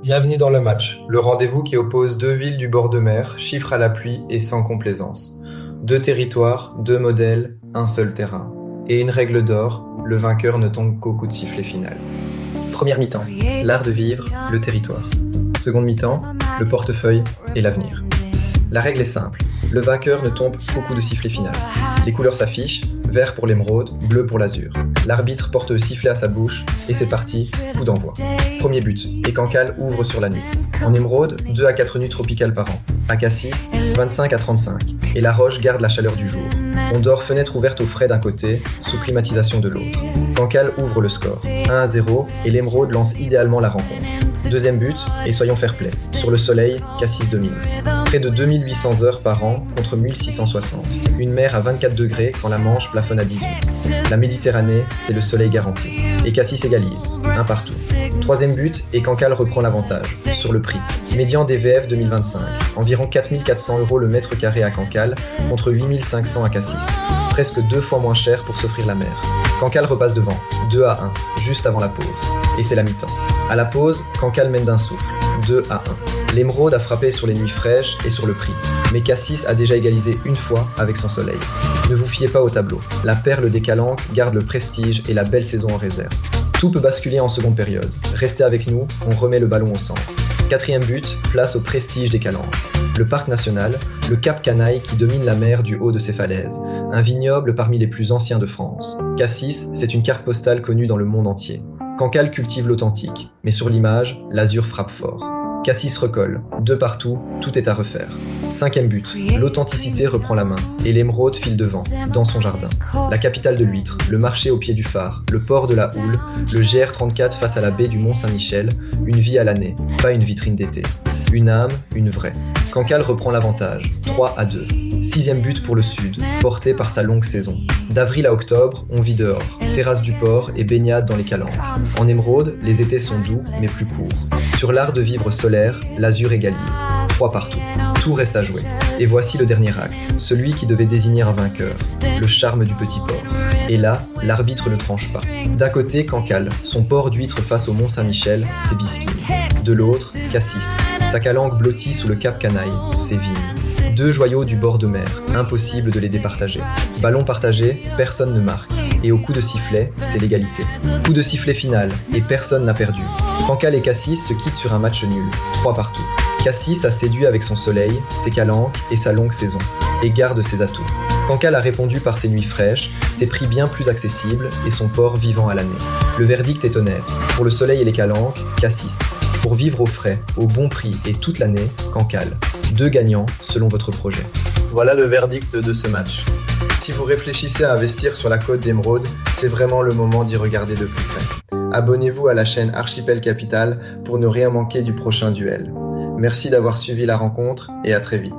Bienvenue dans le match, le rendez-vous qui oppose deux villes du bord de mer, chiffres à l'appui et sans complaisance. Deux territoires, deux modèles, un seul terrain. Et une règle d'or, le vainqueur ne tombe qu'au coup de sifflet final. Première mi-temps, l'art de vivre, le territoire. Seconde mi-temps, le portefeuille et l'avenir. La règle est simple, le vainqueur ne tombe qu'au coup de sifflet final. Les couleurs s'affichent, vert pour l'émeraude, bleu pour l'azur. L'arbitre porte le sifflet à sa bouche et c'est parti, coup d'envoi. Premier but, et Cancale ouvre sur la nuit. En émeraude, 2 à 4 nuits tropicales par an. À Cassis, 25 à 35. Et la roche garde la chaleur du jour. On dort fenêtre ouverte au frais d'un côté, sous climatisation de l'autre. Cancale ouvre le score, 1 à 0, et l'émeraude lance idéalement la rencontre. Deuxième but, et soyons fair-play. Sur le soleil, Cassis domine. Près de 2800 heures par an contre 1660. Une mer à 24 degrés quand la Manche plafonne à 18. La Méditerranée, c'est le soleil garanti. Et Cassis égalise, un partout. Troisième but, et Cancale reprend l'avantage, sur le prix. Médian DVF 2025, environ 4400 € le mètre carré à Cancale, contre 8500 à Cassis. Presque 2 fois moins cher pour s'offrir la mer. Cancale repasse devant, 2 à 1, juste avant la pause. Et c'est la mi-temps. À la pause, Cancale mène d'un souffle, 2 à 1. L'émeraude a frappé sur les nuits fraîches et sur le prix. Mais Cassis a déjà égalisé une fois avec son soleil. Ne vous fiez pas au tableau. La perle des Calanques garde le prestige et la belle saison en réserve. Tout peut basculer en seconde période. Restez avec nous, on remet le ballon au centre. Quatrième but, place au prestige des Calanques. Le parc national, le Cap Canaille qui domine la mer du haut de ses falaises. Un vignoble parmi les plus anciens de France. Cassis, c'est une carte postale connue dans le monde entier. Cancale cultive l'authentique, mais sur l'image, l'azur frappe fort. Cassis recolle, 2 partout, tout est à refaire. Cinquième but, l'authenticité reprend la main, et l'émeraude file devant, dans son jardin. La capitale de l'huître, le marché au pied du phare, le port de la Houle, le GR34 face à la baie du Mont-Saint-Michel, une vie à l'année, pas une vitrine d'été. Une âme, une vraie. Cancale reprend l'avantage, 3 à 2. Sixième but pour le Sud, porté par sa longue saison. D'avril à octobre, on vit dehors, terrasse du port et baignade dans les calanques. En émeraude, les étés sont doux, mais plus courts. Sur l'art de vivre solaire, l'azur égalise, 3 partout. Tout reste à jouer. Et voici le dernier acte, celui qui devait désigner un vainqueur, le charme du petit port. Et là, l'arbitre ne tranche pas. D'un côté, Cancale, son port d'huître face au Mont-Saint-Michel, c'est Bisquine. De l'autre, Cassis, sa calanque blottie sous le Cap Canaille, c'est Vignes. 2 joyaux du bord de mer, impossible de les départager. Ballon partagé, personne ne marque. Et au coup de sifflet, c'est l'égalité. Coup de sifflet final, et personne n'a perdu. Cancale et Cassis se quittent sur un match nul, 3 partout. Cassis a séduit avec son soleil, ses calanques et sa longue saison, et garde ses atouts. Cancale a répondu par ses nuits fraîches, ses prix bien plus accessibles et son port vivant à l'année. Le verdict est honnête. Pour le soleil et les calanques, Cassis. Pour vivre au frais, au bon prix et toute l'année, Cancale. 2 gagnants selon votre projet. Voilà le verdict de ce match. Si vous réfléchissez à investir sur la côte d'Émeraude, c'est vraiment le moment d'y regarder de plus près. Abonnez-vous à la chaîne Archipel Capital pour ne rien manquer du prochain duel. Merci d'avoir suivi la rencontre et à très vite.